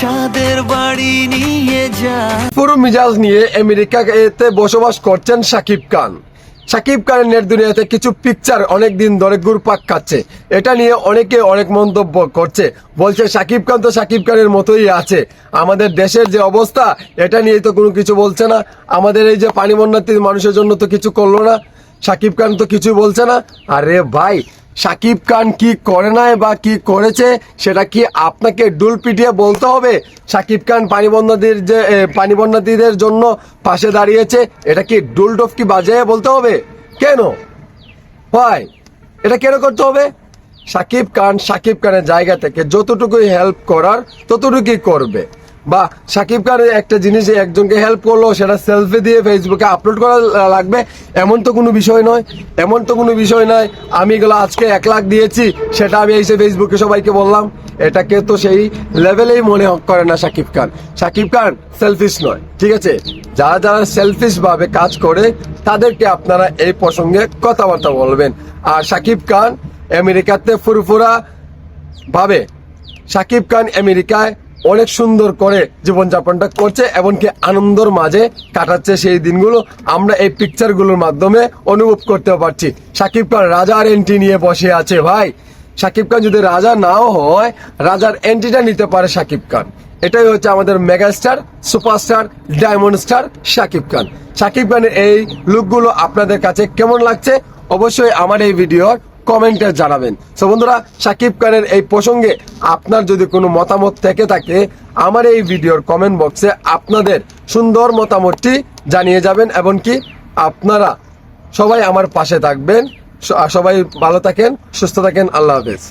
চাঁদের বাড়ি নিয়ে যা। পুরো মিজাজ নিয়ে আমেরিকাতে বসবাস করছেন শাকিব খান। শাকিব খানের নেট দুনিয়াতে কিছু পিকচার অনেক দিন ধরে ঘুরপাক খাচ্ছে। এটা নিয়ে অনেকে অনেক মন্তব্য করছে, বলছে শাকিব খান তো শাকিব খানের মতোই আছে, আমাদের দেশের যে অবস্থা এটা নিয়ে তো কোনো কিছু বলছে না, আমাদের এই যে পানি বন্যার্থী মানুষের জন্য তো কিছু করলো না, শাকিব খান তো কিছু বলছে না। আরে ভাই, শাকিব খান কি করে নাই বা কি করেছে সেটা কি আপনাকে ডুল পিটিয়ে বলতে হবে? শাকিব খান পানি বন্যার্থীদের জন্য পাশে দাঁড়িয়েছে, এটা কি ডুল ডফকি বাজিয়ে বলতে হবে? কেন ভাই, এটা কেন করতে হবে? শাকিব খানের জায়গা থেকে যতটুকুই হেল্প করার ততটুকুই করবে। বা শাকিব খানের একটা জিনিস একজনকে হেল্প করলো সেটা সেলফি দিয়ে ফেসবুকে আপলোড করা লাগবে এমন তো কোনো বিষয় নয়। আমি এগুলো আজকে 1 লাখ দিয়েছি, সেটা আমি এসে ফেসবুকে সবাইকে বললাম, এটাকে তো সেই লেভেলেই মনে করে না শাকিব খান সেলফিশ নয়, ঠিক আছে? যারা সেলফিশ ভাবে কাজ করে তাদেরকে আপনারা এই প্রসঙ্গে কথাবার্তা বলবেন। আর শাকিব খান আমেরিকাতে ফুরফুরা ভাবে শাকিব খান আমেরিকায় অনেক সুন্দর করে জীবনযাপনটা করছে, এমনকি আনন্দের মাঝে কাটাচ্ছে সেই দিনগুলো আমরা এই পিকচারগুলোর মাধ্যমে অনুভব করতে পারছি। শাকিব খান রাজার এন্ট্রি নিয়ে বসে আছে। ভাই, শাকিব খান যদি রাজা নাও হয়, রাজার এন্ট্রিটা নিতে পারে শাকিব খান। এটাই হচ্ছে আমাদের megastar, superstar, diamond star Shakib Khan. Shakib খানের এই লুকগুলো আপনাদের কাছে কেমন লাগছে অবশ্যই আমার এই ভিডিওর কমেন্টে জানাবেন। সো বন্ধুরা, শাকিব খানের এই প্রসঙ্গে আপনার যদি কোনো মতামত থেকে থাকে আমার এই ভিডিওর কমেন্ট বক্সে আপনাদের সুন্দর মতামতটি জানিয়ে যাবেন, এবং কি আপনারা সবাই আমার পাশে থাকবেন। সবাই ভালো থাকেন, সুস্থ থাকেন, আল্লাহ হাফেজ।